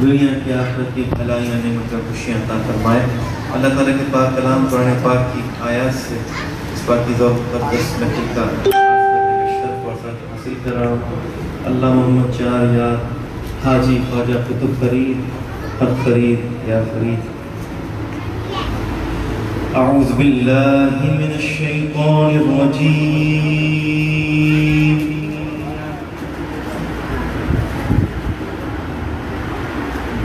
دنیا کی آخرت کی بھلائیاں نعمتیں خوشیاں عطا فرمائے۔ اللہ تعالیٰ کے پاک کلام قرآن پاک کی آیات سے اس پاکیزہ و مقدس محفل کا شرف اور فضل حاصل کر رہا ہوں۔ اللہ محمد چار یا حاجی خواجہ قطب فرید حق فرید یا فرید۔ اعوذ باللہ من الشیطان الرجیم،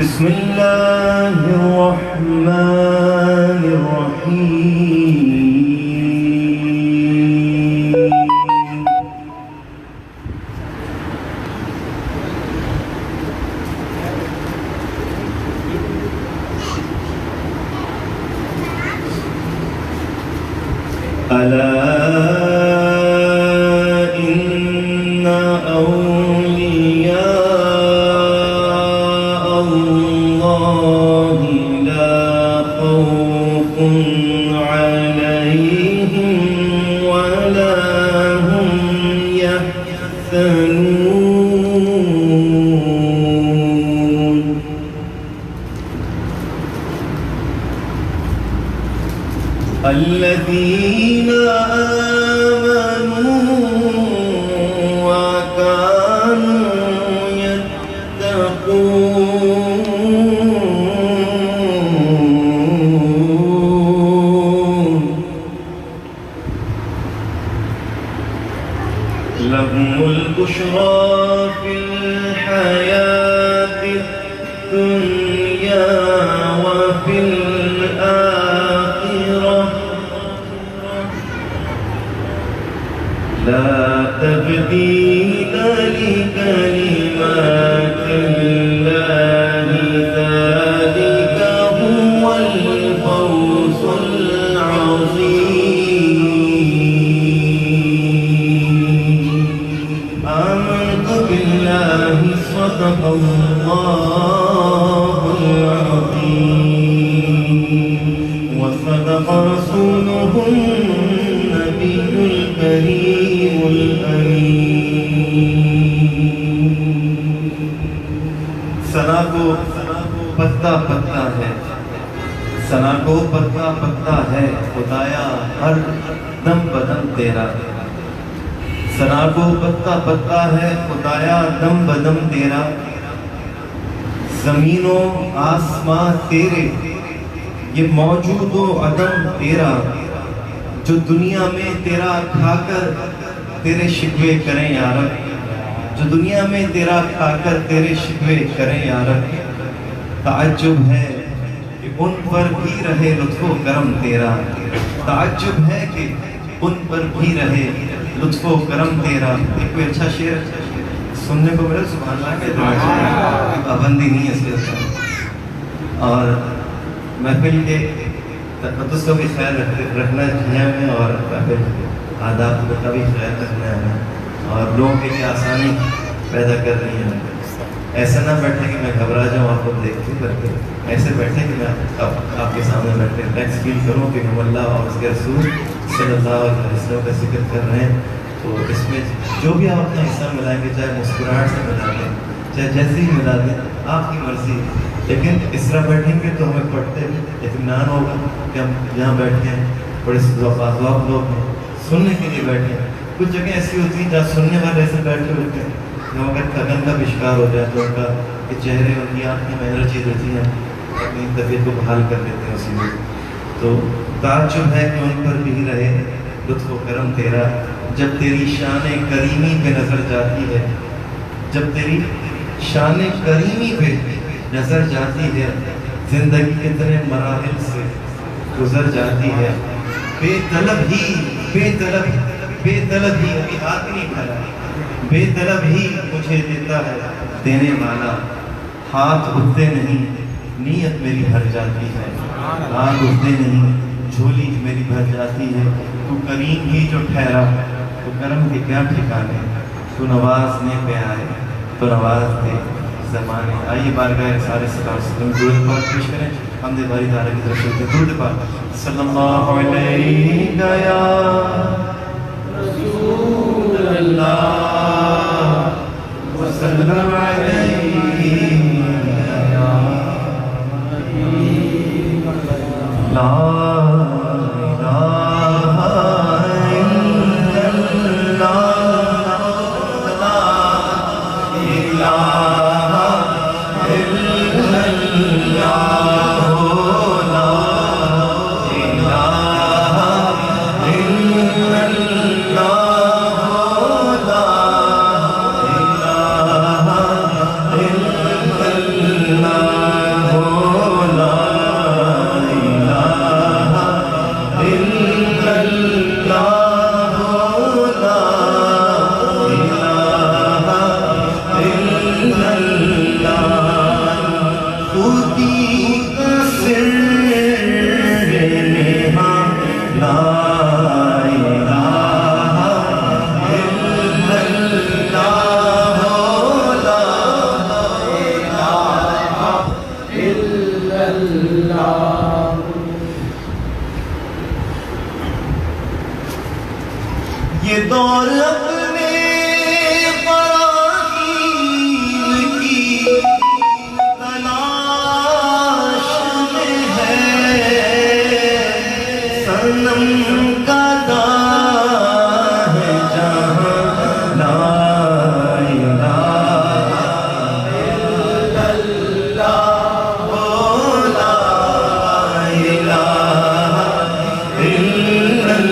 بسم اللہ الرحمن الرحیم۔ ألا إن أولياء الله لا خوف عليهم ولا هم يحزنون الذين آمنوا وكانوا يتقون لهم البشرى في الحياة الدنيا وفي الآخرة لا تبديل لكلمات الله ذلك هو الفوز العظيم آمنت بالله صدق الله العظيم وصدق رسوله النبي الكريم ثنا کو پتا پتا ہے، ثنا کو پتا پتا ہے خدایا ہر دم بدم تیرا، ثنا کو پتا پتا ہے خدایا دم بدم تیرا، زمین و آسمان تیرے یہ موجود و عدم تیرا، جو دنیا میں تیرا کھا کر تیرے شکوے کریں یا رب، جو دنیا میں تیرا کھا کر تیرے شکوے کریں یا رب، تعجب ہے کہ ان پر بھی رہے لطف و کرم تیرا، تعجب ہے کہ ان پر بھی رہے لطف و کرم تیرا۔ ایک کوئی اچھا شعر سننے کو ملا سبحان اللہ کے پابندی نہیں ہے اس کے ساتھ، اور محفل کے تقدس کا بھی خیال رکھنا ہے ہمیں، اور آداب کا بھی خیال رکھنا ہے ہمیں، اور لوگوں کے لیے آسانی پیدا کر رہی ہے۔ ایسا نہ بیٹھے کہ میں گھبرا جاؤں آپ کو دیکھتے بلکہ ایسے بیٹھے کہ میں آپ کے سامنے بیٹھے ریلیکس فیل کروں کہ ہم اللہ اور اس کے رسول صلی اللہ علیہ وسلم کا ذکر کر رہے ہیں۔ تو اس میں جو بھی آپ اپنا حصہ ملائیں گے، چاہے مسکراہٹ سے ملا دیں، چاہے جیسے ہی ملا دیں، آپ کی مرضی، لیکن اس طرح بیٹھیں گے تو ہمیں پڑھتے اطمینان ہوگا کہ ہم یہاں بیٹھے ہیں، بڑے ذوق لوگ ہیں، سننے کے لیے بیٹھے ہیں۔ کچھ جگہ ایسی ہوتی ہیں جہاں سننے والے ایسے بیٹھے ہوتے ہیں جو اگر تھکن کا بھی شکار ہو جائے تو ان کا چہرے ان کی آنکھیں میں انرجی دیتی ہیں، اپنی طبیعت کو بحال کر دیتے ہیں اسی وقت۔ تو تعجب ہے کہ ان پر بھی رہے لطف و کرم تیرا، جب تیری شان کریمی پہ نظر جاتی ہے، جب تیری شان کریمی پہ نظر جاتی ہے، زندگی کتنے مراحل سے گزر جاتی ہے، بے طلب ہی ابھی ہاتھ نہیں پھیلا، بے طلب ہی مجھے دیتا ہے دینے والا، ہاتھ اٹھتے نہیں نیت میری بھر جاتی ہے، ہاتھ اٹھتے نہیں جھولی میری بھر جاتی ہے، تو کریم ہی جو ٹھہرا تو کرم کے کیا ٹھکانے، تو نوازنے پہ آئے تو نواز دے زمانے۔ آئیے بارگاہ رسالہ صلی اللہ علیہ وسلم درود پاک پیش کریں، حمد باری تعالیٰ کی طرف سے درود پاک صلی اللہ علیہ یا رسول اللہ وسلم علیہ یا لا الہ الا اللہ لا الہ الا اللہ لا الہ الا اللہ لا الہ الا اللہ لا یہ دور اپنے براہیم کی تلاش میں ہے صنم کا داں ہے جہاں لا الہ الا اللہ لا الہ الا اللہ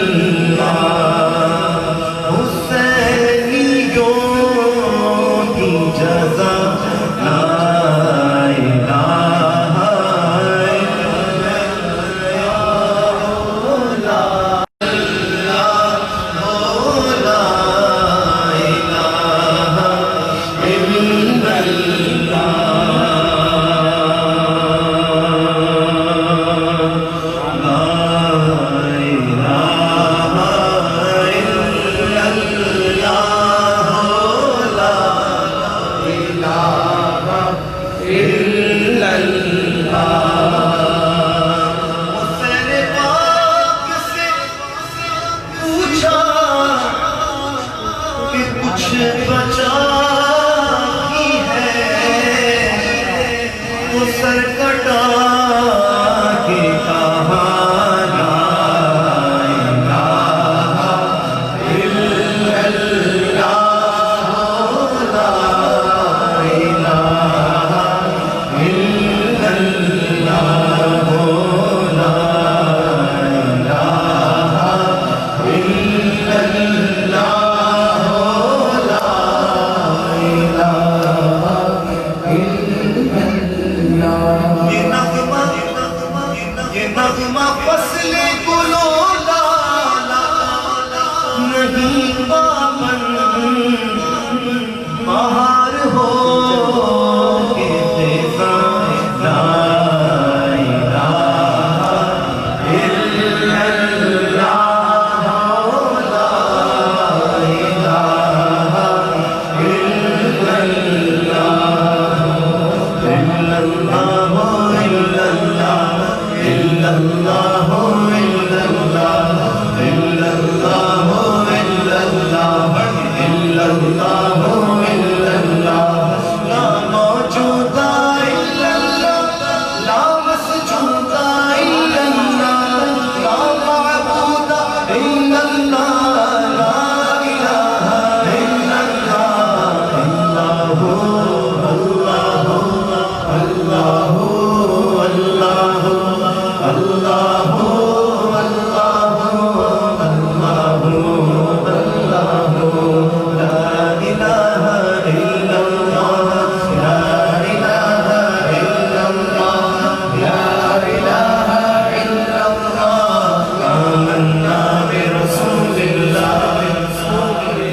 بچا کی ہے وہ سر کٹا کے کہا لا الہ الا اللہ لا الہ الا اللہ لا الہ الا اللہ نغمہ فصل گلو لالا نہیں پابند بہار ہو کے خزاں لا الہ الا اللہ لا الہ الا اللہ الا اللہ الا اللہ إلا الله إلا الله إلا الله إلا الله إلا الله إلا الله لا موجود إلا الله لا مسجود إلا الله لا معبود إلا الله لا إله إلا الله الله الله الله الله اللہ اللہ اللہ اللہ لا الہ الا اللہ لا الہ الا اللہ لا الہ الا اللہ آمنا برسول اللہ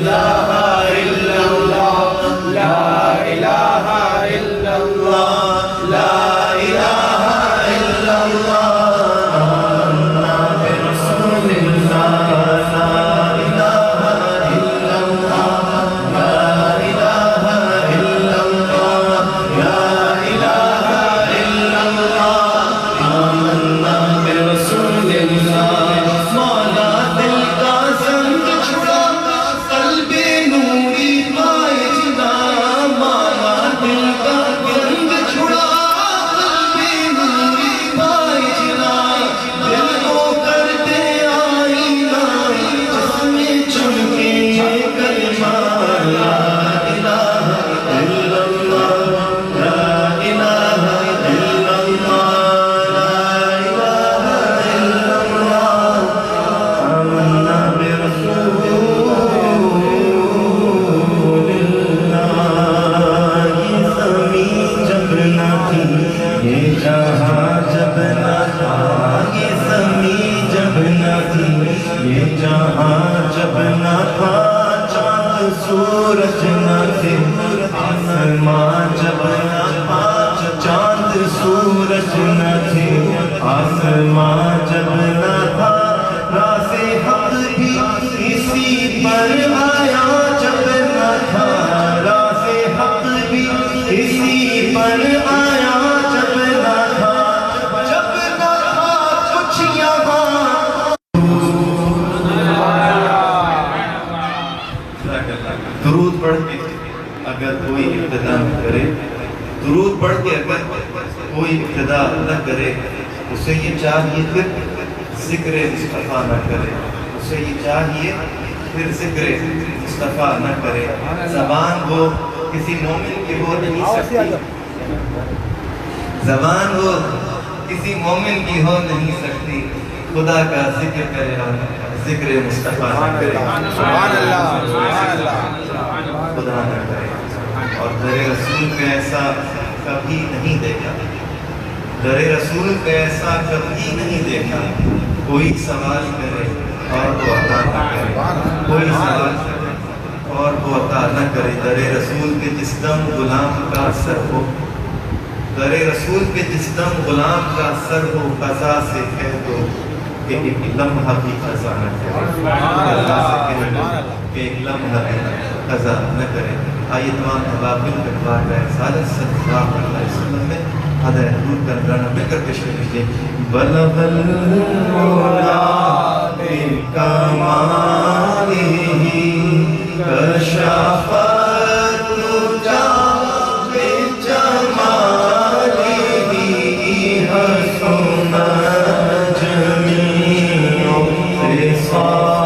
لا الہ الا اللہ لا الہ الا اللہ لا الہ الا اللہ نہ تھی یہ جہاں جب نہ تھا یہ زمین جب نہ تھی یہ جہاں جب نہ تھا چاند سورج نہ تھے آسمان جب نہ تھا چاند سورج نہ تھے آسمان جب نہ تھا راز حق بھی اسی پر آیا جب نہ تھا راز حق بھی اسی پر آیا جب نہ تھا کچھ یہاں درود پڑھ کے اگر کوئی ابتدا نہ کرے درود پڑھ کے اگر کوئی ابتدا نہ کرے اسے یہ چاہیے پھر ذکر مصطفیٰ نہ کرے اسے یہ چاہیے پھر ذکر مصطفیٰ نہ کرے زبان وہ کسی مومن کی ہو نہیں سکتی زبان وہ کسی مومن کی ہو نہیں سکتی خدا کا ذکر کرے اور ذکر مصطفیٰ نہ کرے سبحان اللہ سبحان اللہ خدا نہ کرے اور در رسول کا ایسا کبھی نہیں دیکھا در رسول کا ایسا کبھی نہیں دیکھا کوئی سوال کرے اور وہ عطا نہ کرے کوئی سوال کرے اور وہ عطا نہ کرے در رسول کے جس دم غلام کا سر ہو در رسول کے جس دم غلام کا سر ہو قضا سے کہہ دو کہ ایک لمحہ بھی قضا نہ کرے قضا سے کہہ دو کہ ایک لمحہ بھی قضا نہ کرے آئیے تمام ابابل کے بار کا رسالت صلی اللہ علیہ وسلم میں حضر حضور کا نگرانہ میں کر کے شکر کیجئے بلغ المولا بکمالہ کشف الدجی بجمالہ حسن جمیع خصالہ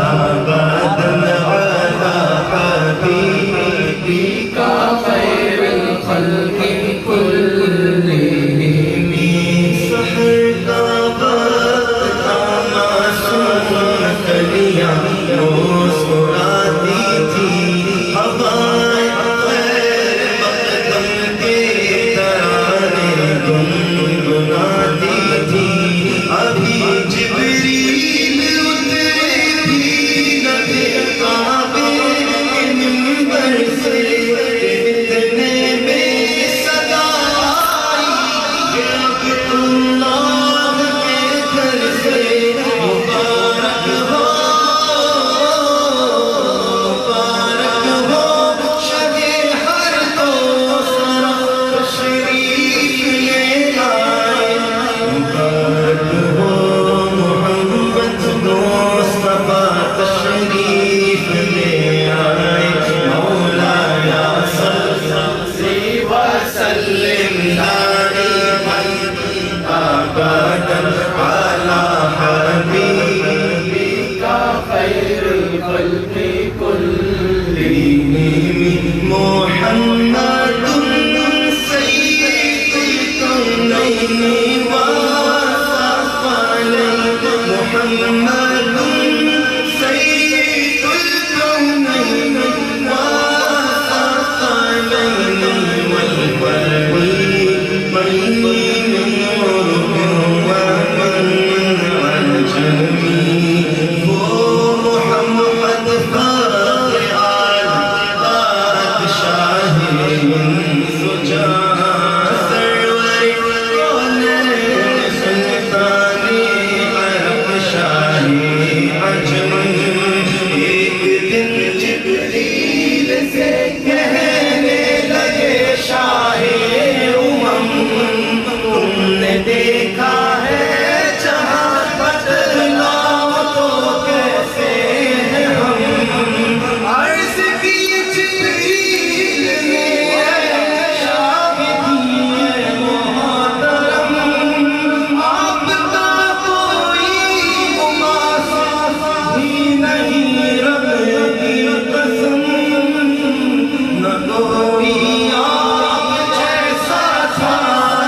أبدا على حبيبك خير سلم دائما ابدا على حبيبك خير الخلق كلهم محمد سيد الكونين والثقلين محمد سيد الكونين والثقلين والبرين من عرب ومن عجم محمد فاطر البادشاہ سجا سرور سلطانی عرب شاہی عجم ایک دن جبریل سے کہنے لگے شاہ امم تم نے دیکھا ہے جہاں بدلاؤ تو کیسے ہیں ہم عرض کی جبریل نے شاہدی محترم آپ کا کوئی مماثل ہی نہیں رب کی قسم نہ کوئی آپ جیسا تھا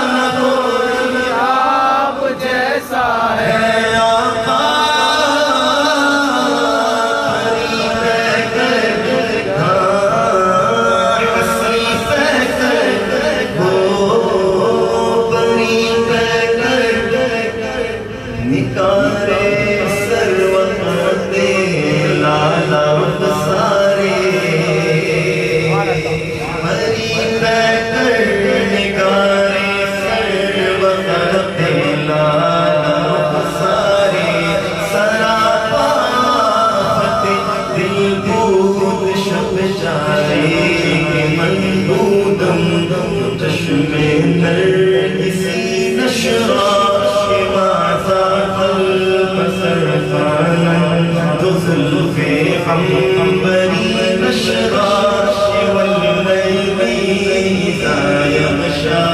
نہ کوئی آپ جیسا ہے آقا نکارے سروتے لالا سارے ہری کر نکارے سروتے لالا سارے سراپا فتح دل بود شب جارے مندودم چشم نرگسی نشرا عنبری نشرا واللیل اذا یغشا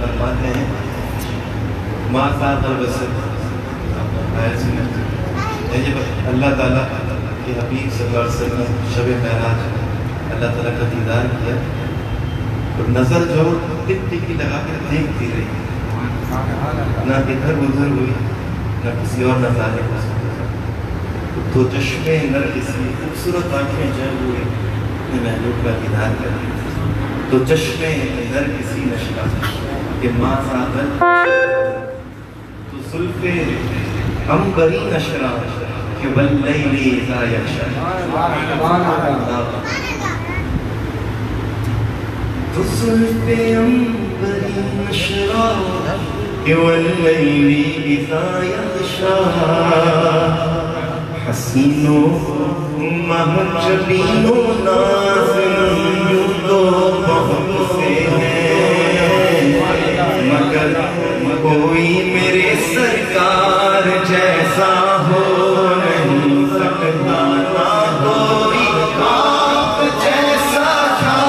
فرماتے ہیں ما فاق البصر آیت سنیں جب اللہ تعالیٰ کے حبیب صلی اللہ علیہ وسلم شب معراج اللہ تعالیٰ کا دیدار کیا اور نظر جو ٹک ٹکی لگا کر دیکھتی رہی نہ ادھر ادھر ہوئی نہ کسی اور نظارے کو تو چشمے نرگسی خوبصورت آنکھیں جب ہوئی نے محبوب کا دیدار کر تو چشمے نرگسی نشرا کہ ماں ساغل تو زلف عنبری نشرا کہ واللیل اذا یغشا تو زلف عنبری نشرا کہ واللیل اذا یغشا حسینو محجبینو نازل یوں تو بہت سے ہیں مگر کوئی میرے سرکار جیسا ہو نہیں سکتا نہ کوئی آپ جیسا تھا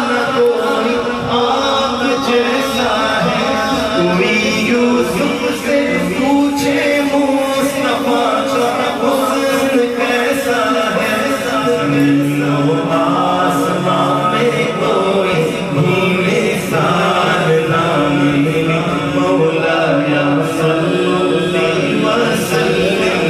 نہ کوئی آپ جیسا ہے کوئی یوسف سے پوچھے مصطفیٰ کا حسن کیسا ہے زمین و آسمان میں کوئی بھی مثال نہ ملی مولا یا صلی وسلم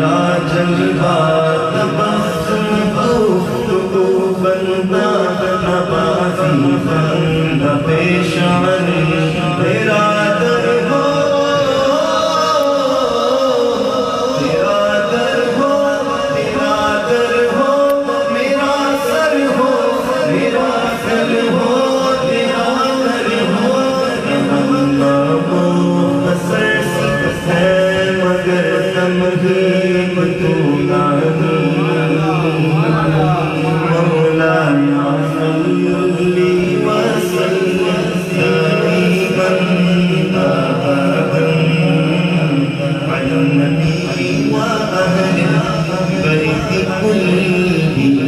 تیرا جلوہ تبسم گفتگو بندہ نوازی بندہ پیشان تیرا در ہو تیرا در ہو تیرا در ہو میرا سر ہو میرا سر ہو تیرا در ہو تمنا وہ اثر ہے مگر تمہیم تو مولایا صلی وسلم دائما ابدا على النبي واهل البيت كلهم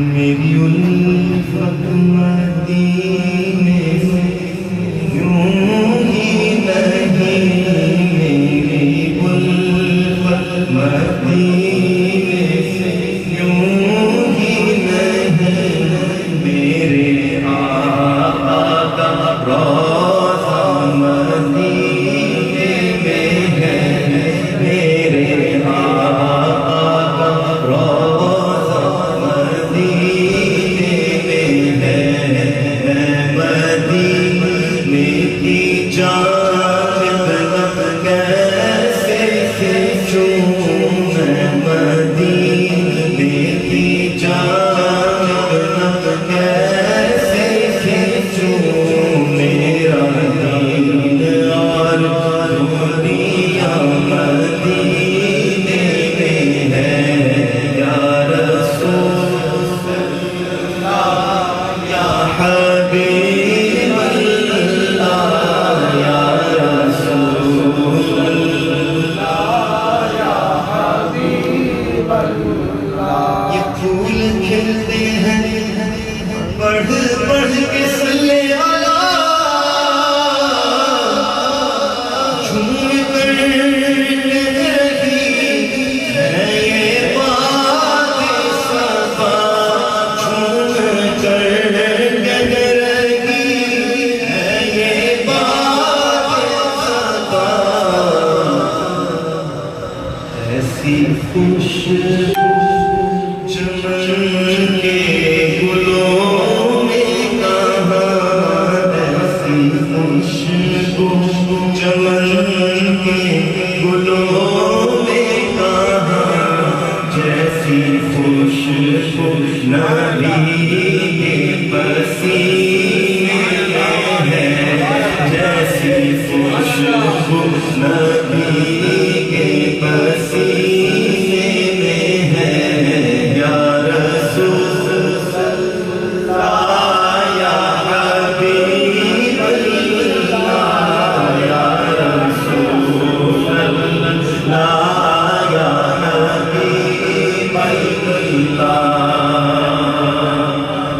میری الفت مدینے سے یوں ہی نہیں میری الفت مدینے سے یوں ہی نہیں میرے آقا کا روضہ مدینے میں ہے میرے آقا کا روضہ مدینے میں ہے مدینے کی جانب کیسے کھینچوں میں مدینے کی جانب کیسے کھینچوں میرا دین اور دنیا مدینے میں ہے یا رسول یا حبیب اللہ یا رسول یہ پھول کھلتے ہیں بڑھ بڑھ کے صلی اللہ جھوم کر رہی ہے یہ بات صفا جھوم کر رہی ہے یہ بات صفا ایسی خوشبو چمن کے گلوں میں کہاں ایسی خوشبو چمن کے گلوں میں کہاں جیسی خوشبو نبی کے پسینے میں ہے جیسی خوشبو نبی کے پسینے میں ہے یا رسول اللہ یا حبیب اللہ یا رسول اللہ یا حبیب اللہ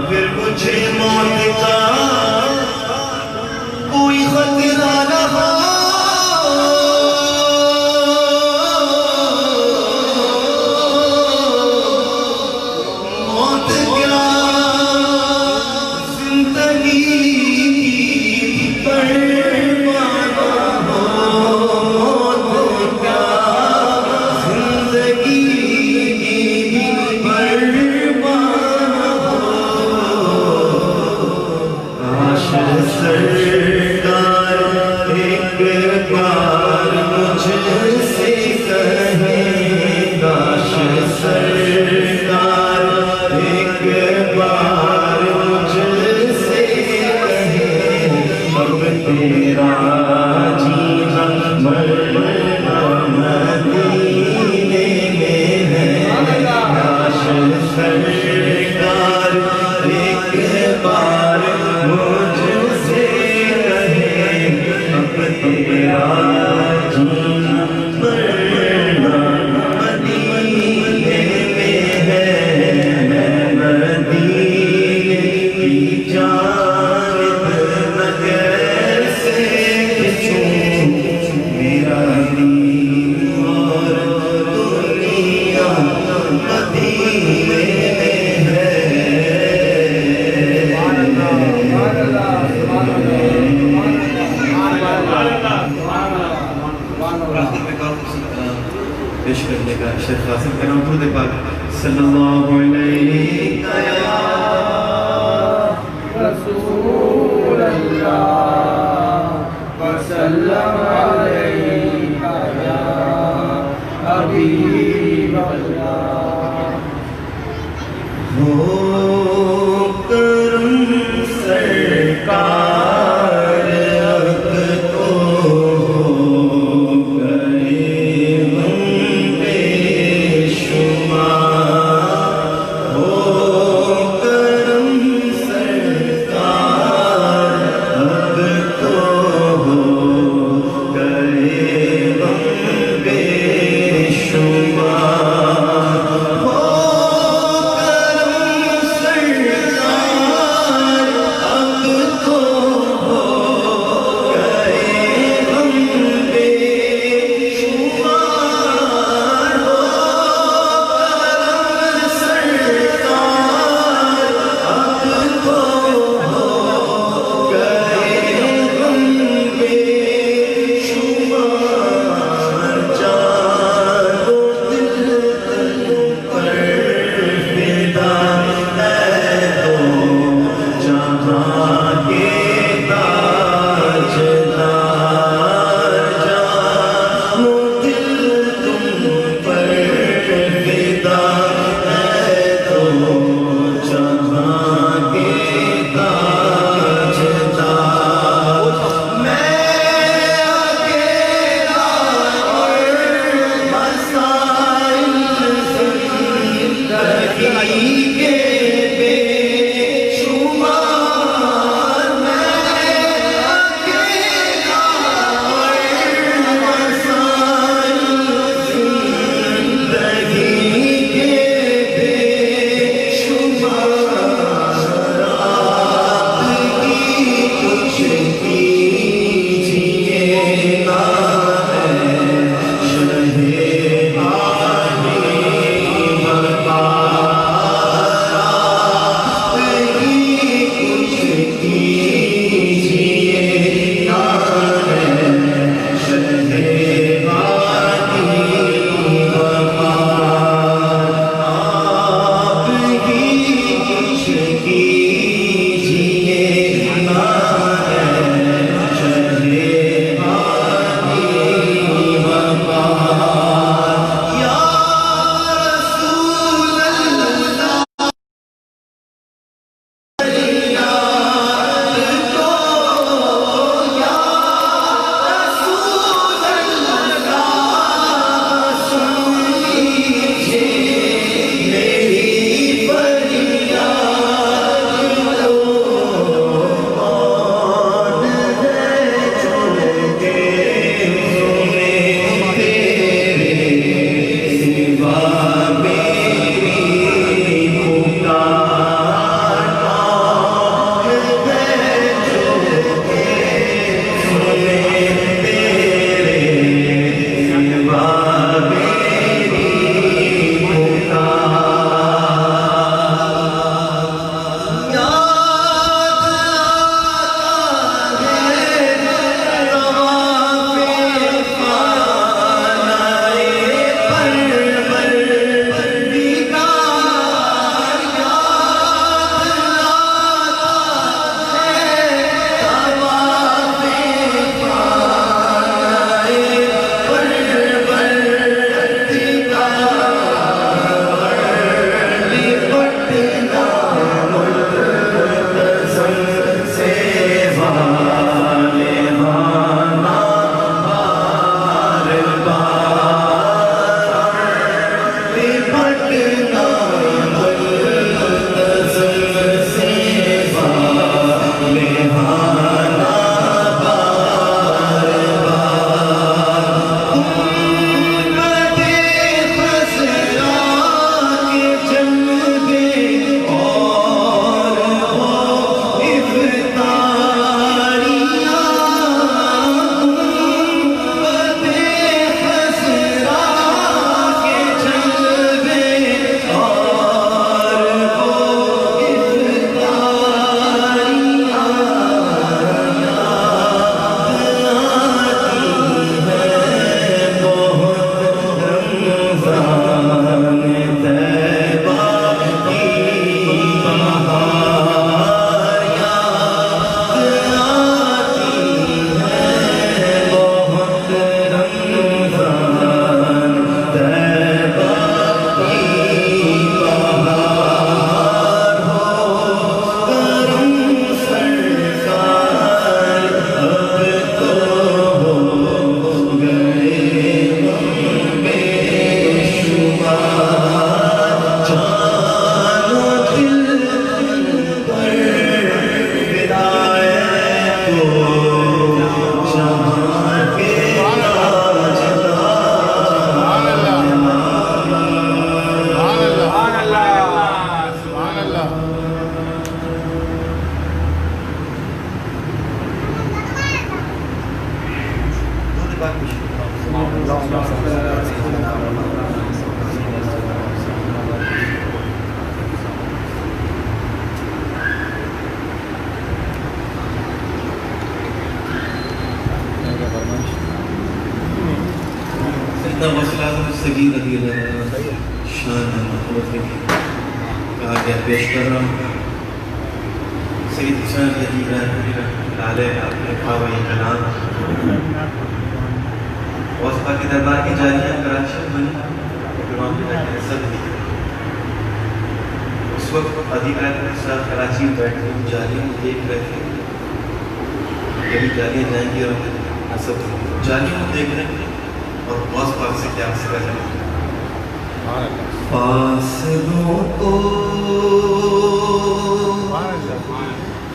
پھر مجھے موت کا کوئی خطرہ نہ ہو موت کیا زندگی پروانا ہو موت کیا زندگی پروانا ہو کاش سرکار ایک بار مجھ سے کہیں کاش سرکار ایک بار مجھ سے کہیں اب تیرا جینا مرنا مدینے میں ہے کاش سرکار ایک بار مجھ سے کہیں اب تیرا جینا مرنا مدینے میں ہے میں مدینے کی جانب نہ کیسے کھینچوں میرا پیش کرنے کا شیخ قاسم کا نام درود پاک صلی اللہ علیہ رسول اللہ وسلم علیک یا حبیب اللہ ہو کرم سرکار اب تو گئے ہم بے شمار ہو کرم سیدنا وسیلہ صغیر رضی اللہ عنہ شان محبت کی کہا گیا پیش کر رہا ہوں سید حسین رضی اللہ علیہ آپ نے کہا وہی کلام وسیلہ کے دربار کی جاریہ کراچی میں بنی امام بنا کے سب تھی اس وقت ادیب رہتے کے ساتھ کراچی میں بیٹھ کے جاریہ دیکھ رہے تھے کبھی جاریہ جائیں گی اور سب جاریہ دیکھ رہے تھے اور بہت پاک سے کیا سکا جائے فاصلوں کو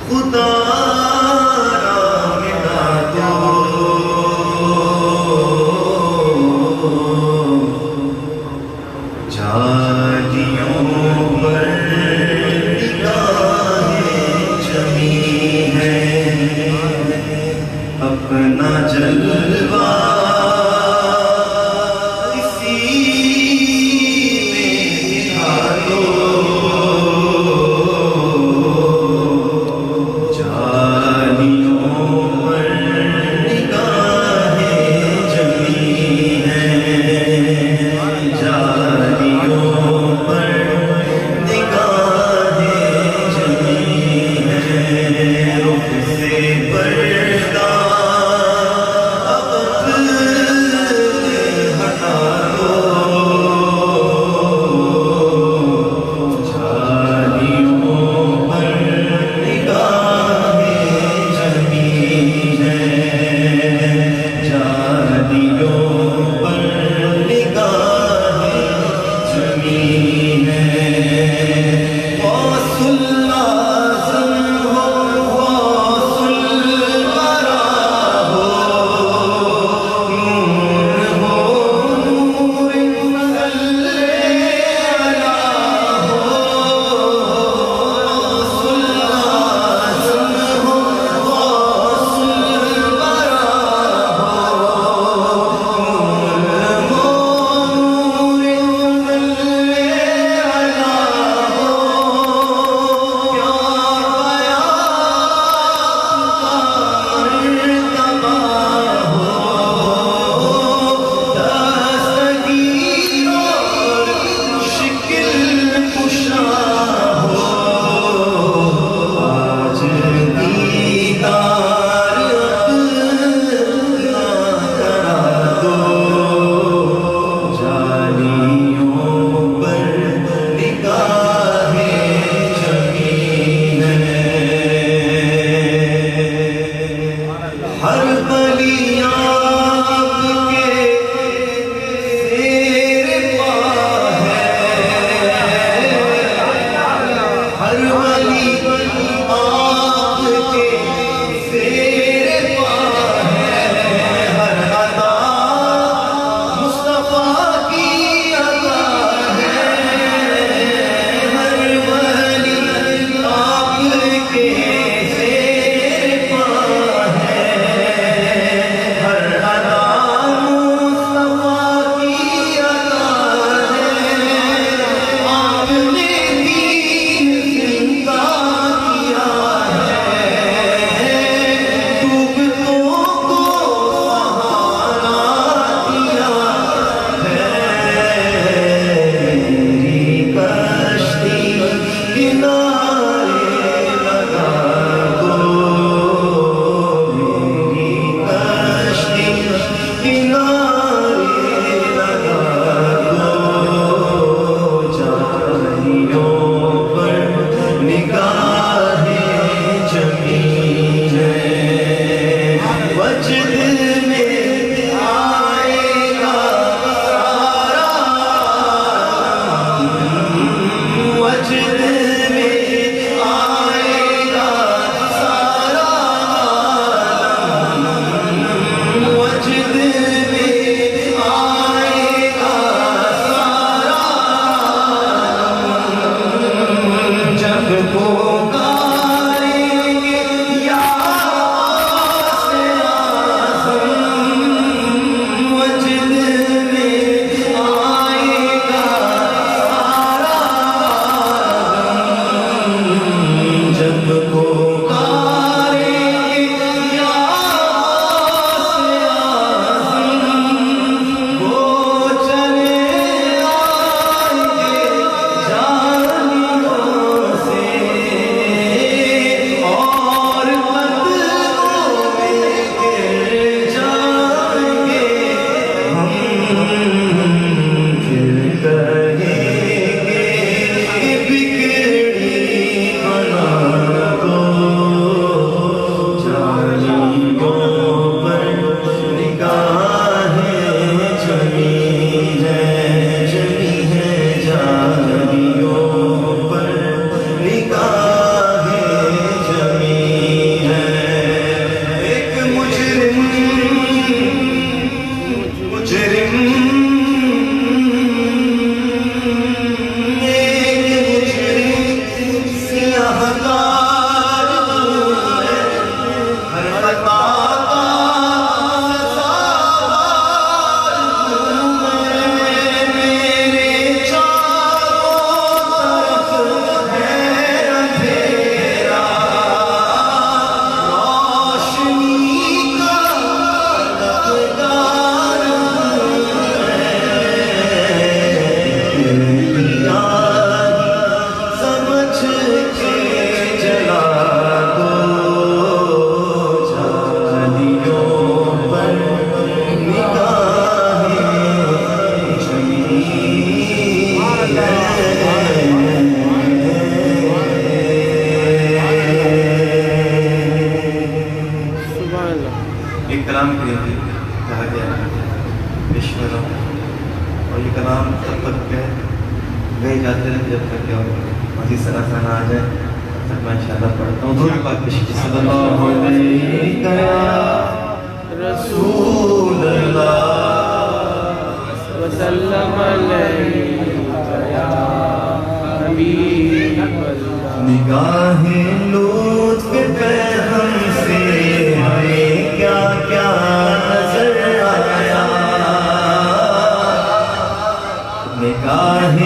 خدا را ملا دو جالیوں پر نگاہیں جمی ہیں اپنا جلوہ ایک کلام کے لیے کہا گیا ایشورم، اور یہ کلام تب تک گئے جاتے رہے جب تک کہ مزید سراسر آ جائے. تب میں انشاءاللہ پڑھتا ہوں. درود پاک پیش کیجیے. صلی اللہ علیہ رسول اللہ وسلم علیہ یا حبیب اللہ. نگاہ لطف پہ ہم سے ہمیں کیا کیا نظر آیا، نگاہ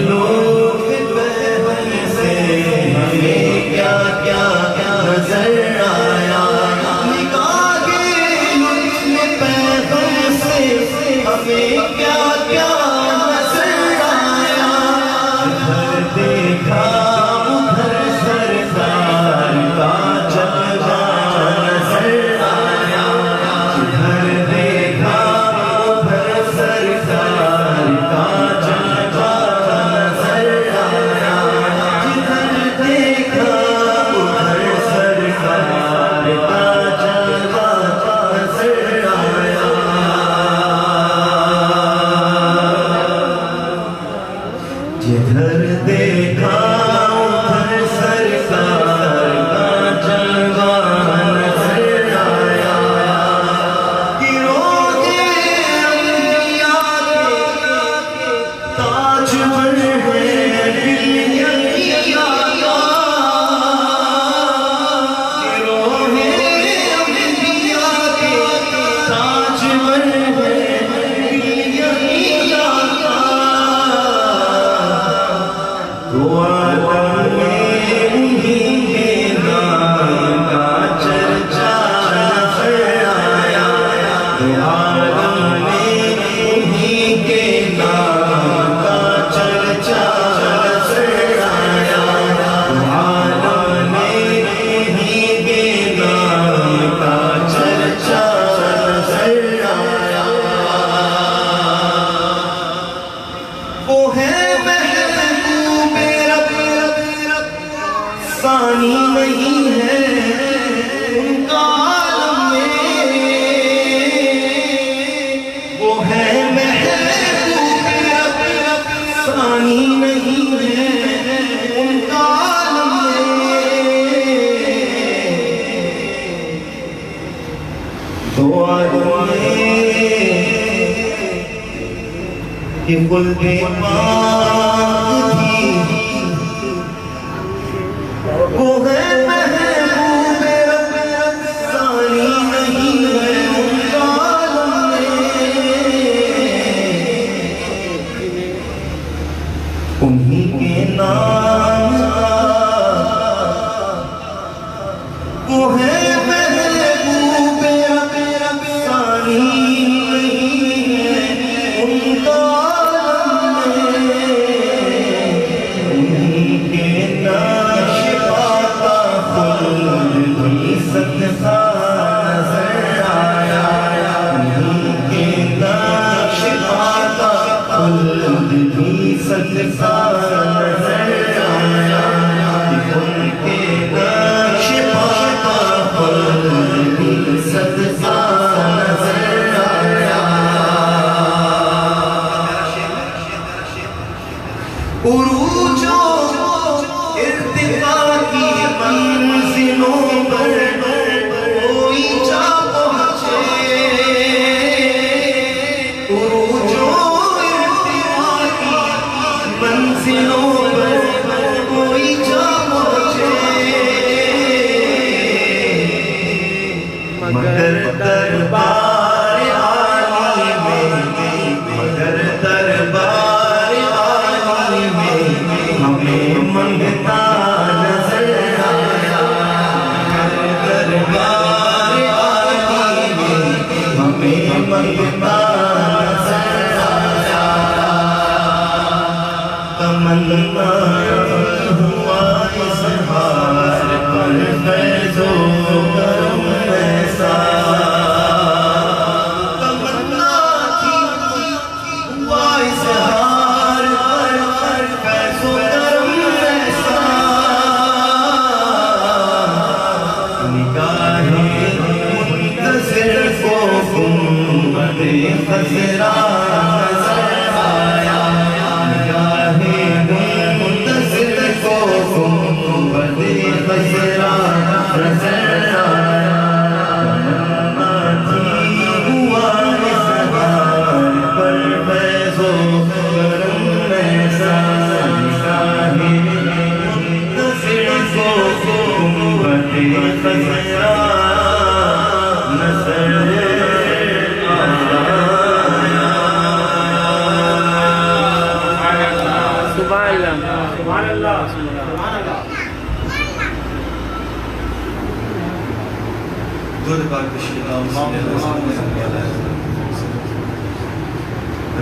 لطف پہ ہم سے ہمیں کیا کیا نظر آیا، نگاہ لطف پہ ہم سے ہمیں کیا کیا نظر آیا. گھر دیکھا ادھر سرکار کا جلوہ نظر آیا، گھر دیکھا ادھر سرکار کا جلوہ نظر آیا، جدھر دیکھا ادھر سرکار کا جلوہ نظر آیا. جدھر دیکھا ادھر سرکار کا جلوہ نظر آیا. گروہ انبیاء کے تاجور ہیں دل انبیاء کا، گروہ انبیاء کے تاجور ہیں دل انبیاء کا. دو عالم میں انہیں کے نام کا چرچا نظر آیا، دو عالم میں انہیں کے نام کا چرچا نظر آیا، دو عالم میں انہیں کے نام کا چرچا نظر آیا. وہ ہے ثانی نہیں ہے ان کا عالم میں، وہ ہے محبوب رب ثانی نہیں ہے ان کا عالم میں. دو عالم میں کہ خلد پاک تھی، وہ ہے محبوب رب ثانی نہیں ہے ان کا عالم میں. انہی کے نام وہ ہے محبوب رب ثانی نہیں ہے ان کا عالم میں. انہی کے نام صدقہ نظر آیا، انہیں کے نقش پاتا خلد بھی صدقہ نظر آیا، ان کے نقش پاتا خلد بھی صدقہ نظر آیا. عروج و ارتقاء کی منزلوں پر کوئی جا پہنچے، عروج و ارتقاء کی منزلوں پر کوئی جا پہنچے، مگر دربار عالی میں، مگر دربار عالی میں ہمیں منگتا نظر آیا، دربار عالی میں ہمیں منگتا نظر آیا. تمنا ہوا اظہار پر فیض و کرم ایسا، تمنا تھی ہوا اظہار پر فیض و کرم ایسا. نگاہیں منتظر خضرا نظر آیا گاہے منتظر کو گنبد خضرا نظر آیا تھی ہوا اظہار پر فیض و کرم ایسا گاہے منتظر کو گنبد خضرا نظر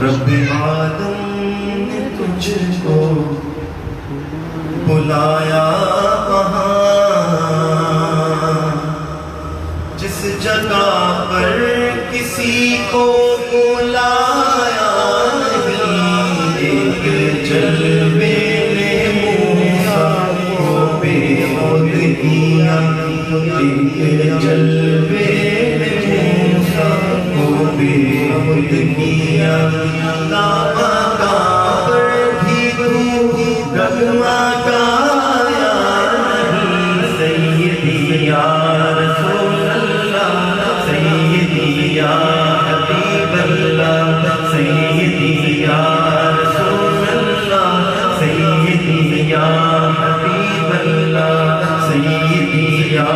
رب آدم نے تجھ کو بلایا وہاں جس جگہ پر کسی کو بلایا نہیں ایک جلوے نے موسیٰ کو بے خود کیا ایک جلوے نے موسیٰ کو بے خود کیا نامکا پر بھی تو ڈگمگایا نہیں سیدی یا رسول اللہ سیدی یا حبیب اللہ سیدی یا رسول اللہ سیدی یا حبیب اللہ سیدی یا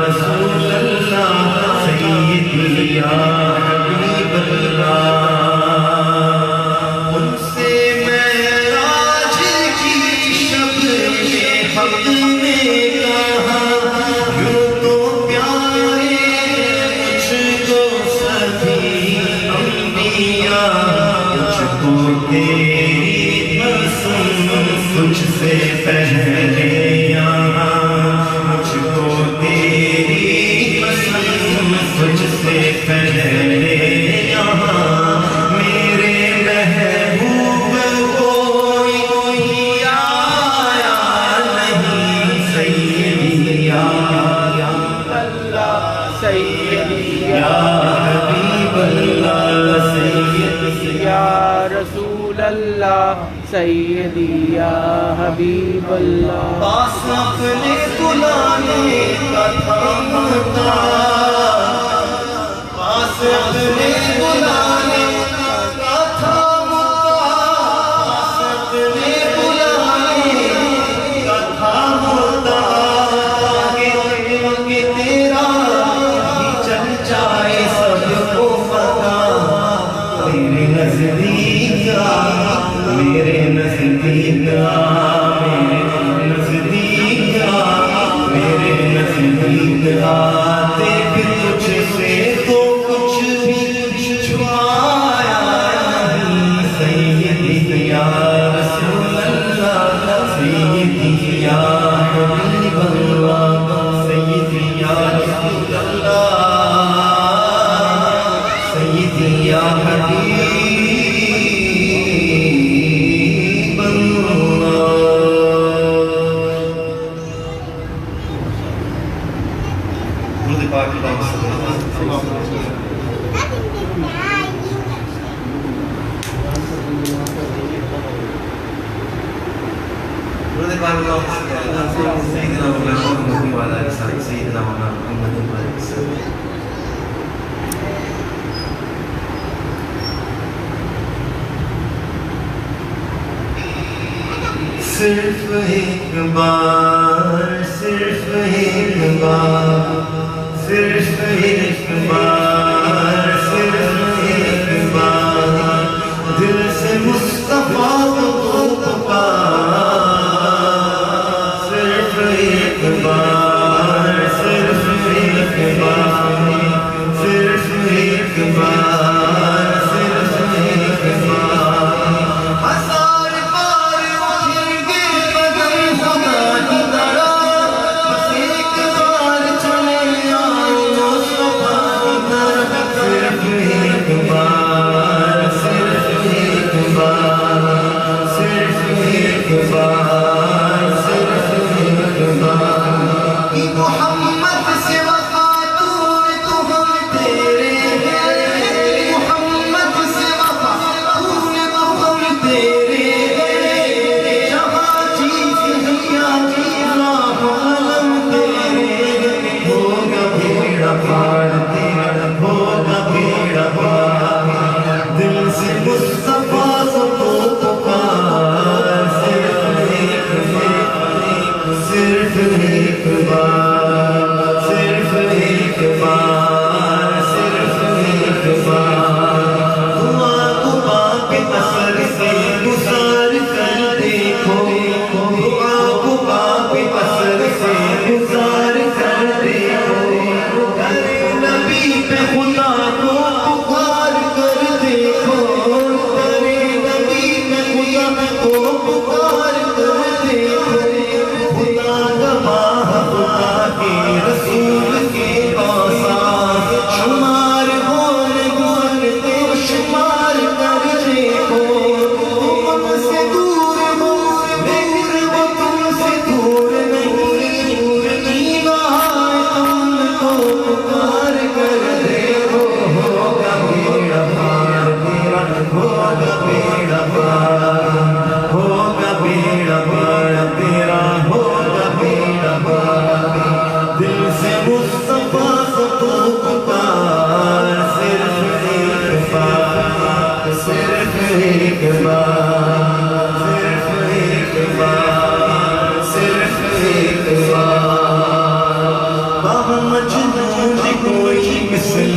رسول اللہ سیدی یا حبیب اللہ ان سے معراج کی شب میں حق نے کہا یوں تو پیارے مجھ کو سبھی انبیاء مجھ کو تیری پسند تجھ سے پہلے یہاں مجھ کو تیری پسند تجھ سے پہلے یہاں میرے محبوب کوئی آیا نہیں سیدی یا اللہ سیدی یا حبیب اللہ سیدی یا رسول اللہ سیدی یا حبیب اللہ پاس اپنے بلانے کا تھامتا پاس اپنے بلانے کا تھامتا پاس اپنے بلانے کا تھامتا کہ تیرا ہی چل جائے سب کو پتا میرے نزدیک میرے نزدیک میرے نزدیک میرے نزدیک دیکھ تجھ سے تو کچھ بھی چھپایا نہیں سیدی یا رسول اللہ سیدی یا حبیب اللہ سیدی یا رسول اللہ سیدی یا حبیب صرف ایک بار صرف ایک بار صرف ایک بار صرف ایک بار دل سے مصطفیٰ کو پکار صرف ایک بار صرف ایک بار صرف ایک بار صرف ایک بار ہزار بار اٹھیں گے قدم خدا کی طرح بس ایک بار چلے آئے مصطفیٰ کی طرح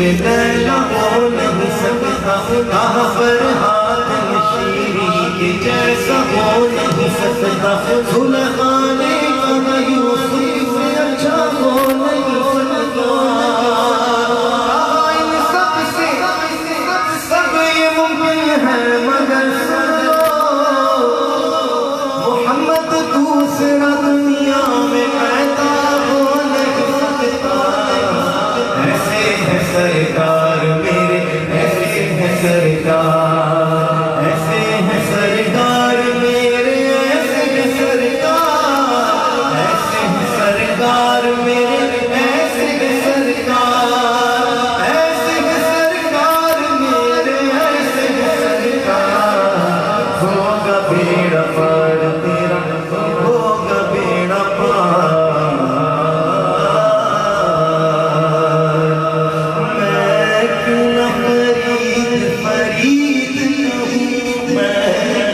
یہ لیلا ہو نہیں سکتا کہاں پر ہاتھ نشیری کے جیسا ہو نہیں سکتا زلیخا نے کہا یوسف سے اچھا ہو نہیں سکتا ان سب سے سب یہ ممکن ہے مگر محمد دوسرا دنیا میں پیدا ہو نہیں سکتا ایسے ہے سرکار میرے ایسے ہے سرکار ایسے ہے سرکار میرے ایسے ہے سرکار ایسے ہے سرکار میرے ایسے ہے سرکار ایسے ہے سرکار میرے ایسے ہے سرکار ہوگا بیڑا پار تیرا ہوگا بیڑا پار میں کیوں نہ فرید فرید کہوں میں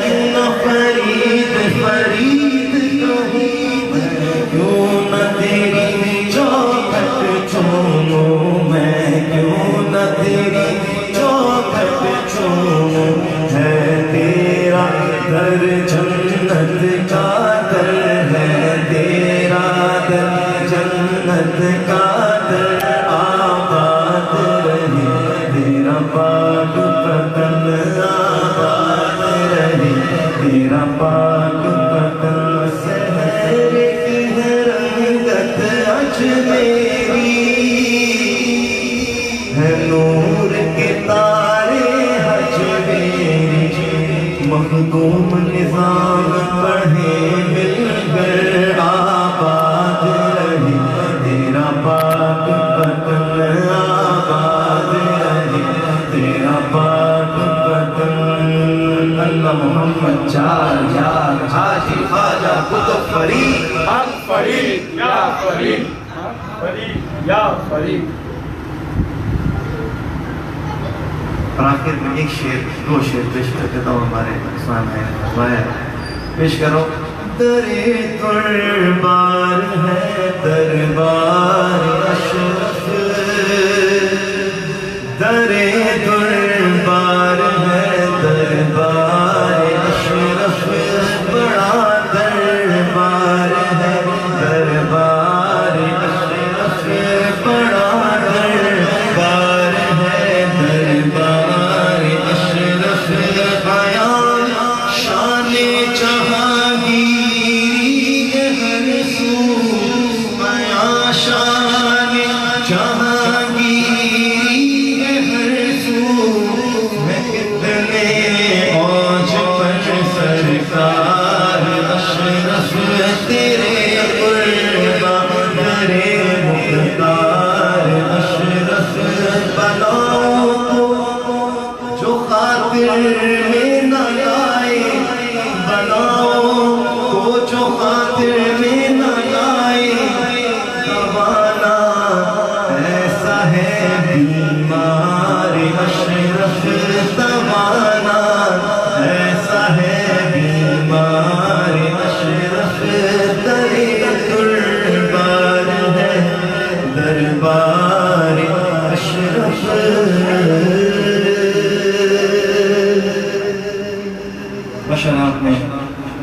کیوں نہ فرید فرید کہوں میں کیوں نہ تیری چوکھٹ چوموں میں کیوں نہ تیری چوکھٹ چوموں ہے تیرا در جنت کا در ہے تیرا در جنت کا در آباد رہے تیرا پاک پتن آباد رہے تیرا پاک پتن سحر کی ہے رنگت اجمیری ہے نور کے تارے اجمیری مخدوم نظام پڑھے مل کر آباد رہے تیرا پاک پتن آباد رہے تیرا پاک پتن اللہ محمد چار یار حاجی خواجہ قطب فرید حق فرید یا فرید حق فرید یا فرید اور آخر میں ایک شعر دو شعر پیش کر دیتا ہوں ہمارے اسلام ہے پیش کرو درے دربار ہے دربار اشرف درے دربار ہے دربار اشرف بڑا دربار ہے دربار اشرف بڑا دربار ہے دربار اشرف بیان شان جہانگیری ہے ہر سو بیان شان جہانگیری ہے ہر سو میں کتنے اوج پر سرکار اشرف تیرے قربان درے مختار اشرف بناؤ جو خاطر میں نہ لائے بناؤ کو جو خاطر میں نہ لائے دوانا ایسا ہے بیمار اشرف دوانا ایسا ہے بیمار اشرف درے دربار ہے دربار اشرف ماشاءاللہ آپ نے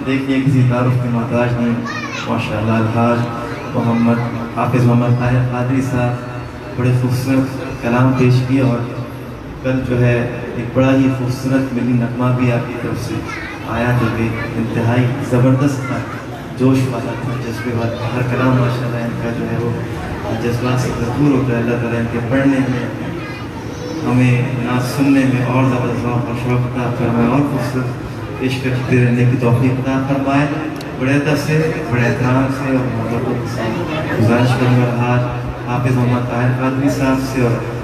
دیکھ لیا کسی تعارف کے محتاج نہیں ماشاءاللہ الحاج محمد حافظ محمد طاہر قادری صاحب بڑے خوبصورت کلام پیش کیا اور کل جو ہے ایک بڑا ہی خوبصورت ملی نغمہ بھی آپ کی طرف سے آیا جو کہ انتہائی زبردست تھا جوش والا تھا جذبے والا ہر کلام ماشاءاللہ ان کا جو ہے وہ جذبات سے بھرپور ہو کر اللہ تعالیٰ ان کے پڑھنے میں ہمیں نعت سننے میں اور زیادہ ذوق اور شوق عطا فرمائے اور خوبصورت پیش کرتے رہنے کی توفیق عطا فرمائے بڑے ادب سے بڑے احترام سے اور محبت کے ساتھ گزارش کروں گا آج حافظ محمد طاہر قادری صاحب سے اور